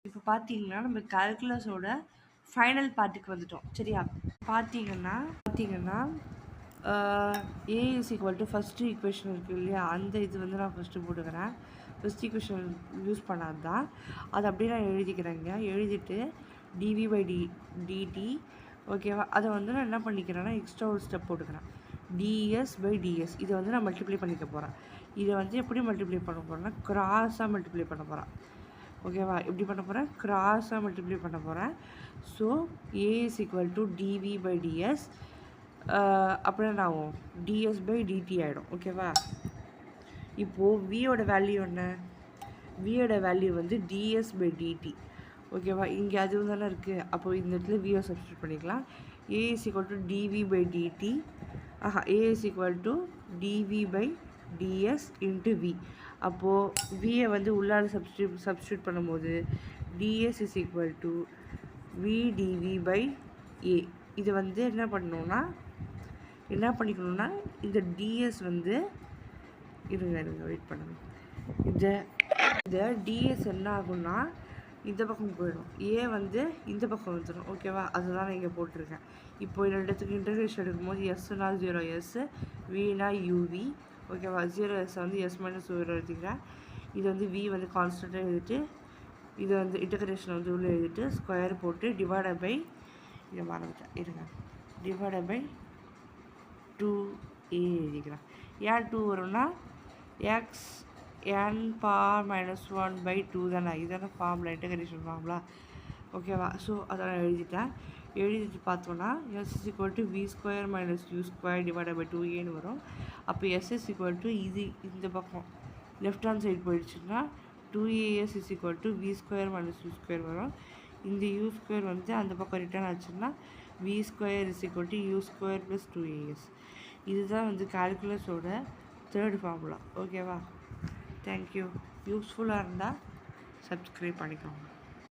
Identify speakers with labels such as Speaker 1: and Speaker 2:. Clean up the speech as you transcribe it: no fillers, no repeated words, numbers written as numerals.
Speaker 1: இப்போ பார்த்தீங்கன்னா நம்ம கால்குலஸோட ஃபைனல் பார்ட்டுக்கு வந்துட்டோம். சரியா? பார்த்தீங்கன்னா a is equal to first equation இருக்குது இல்லையா, அந்த இது வந்து நான் ஃபஸ்ட்டு போட்டுக்கிறேன். ஃபஸ்ட் ஈக்குவேஷன் யூஸ் பண்ணாது தான், அதை அப்படியே நான் எழுதிக்கிறேங்க. எழுதிட்டு dv/dt ஓகேவா, அதை வந்து நான் என்ன பண்ணிக்கிறேன்னா எக்ஸ்ட்ரா ஒரு ஸ்டெப் போட்டுக்கிறேன். ds/ds இதை வந்து நான் மல்டிப்ளை பண்ணிக்க போகிறேன். இதை வந்து எப்படி மல்டிப்ளை பண்ண போகிறேன்னா கிராஸாக மல்டிப்ளை பண்ண போகிறேன். ஓகேவா, எப்படி பண்ண போகிறேன்? கிராஸாக மல்டிப்ளை பண்ண போகிறேன். So A is equal to dv/ds அப்புறம் என்ன ஆகும்? ds/dt ஆகிடும். ஓகேவா, இப்போது வியோட வேல்யூ என்ன? வியோட வேல்யூ வந்து ds/dt. ஓகேவா, இங்கே அது தானே இருக்குது. அப்போது இந்த இடத்துல வியை சப்ஸ்டியூட் பண்ணிக்கலாம். A is equal to dv/dt a is equal to dv/ds into v. அப்போது வியை வந்து உள்ளார சப்ஸ்டியூட் பண்ணும்போது ds is equal to v dv/a. இது வந்து என்ன பண்ணிக்கணும்னா இந்த ds வந்து இருங்க வெயிட் பண்ணுங்கள். இந்த ds என்ன ஆகும்னா இந்த பக்கம் போயிடும், ஏ வந்து இந்த பக்கம் வந்துடும். ஓகேவா, அதுதான் நான் இங்கே போட்டிருக்கேன். இப்போ ரெண்டுத்துக்கு இன்டர்கிரேஷன் எடுக்கும்போது எஸ்னா 0s, வினா uv. ஓகேவா, 0s வந்து s - 0 எழுதிக்கிறேன். இது வந்து வி வந்து கான்ஸ்டண்ட்டாக எழுதிட்டு, இது வந்து இன்டர்கிரேஷன் வந்து உள்ளே எழுதிட்டு ஸ்கொயர் போட்டு டிவைடட் பை இதை மறந்துட்டேன் இருங்க, டிவைடட் பை 2a எழுதிக்கிறேன். ஏன் 2 வரும்னா எக்ஸ் n power -1/2 தானே, இதான ஃபார்முலா, இன்டகிரேஷன் ஃபார்முலா. ஓகேவா, ஸோ அதை நான் எழுதிட்டு பார்த்தோன்னா s is equal to v square minus u square divided by 2a வரும். அப்போ s is equal to இது இந்த பக்கம் லெஃப்ட் ஹேண்ட் சைடு போயிடுச்சுன்னா 2as is equal to v square minus u square வரும். இந்த u square வந்து அந்த பக்கம் ரிட்டர்ன் ஆச்சுன்னா v square is equal to u square plus 2as. இதுதான் வந்து கால்குலஸோட தேர்ட் ஃபார்முலா. ஓகேவா, தேங்க்யூ. யூஸ்ஃபுல்லாக இருந்தால் சப்ஸ்கிரைப் பண்ணிக்கோங்க.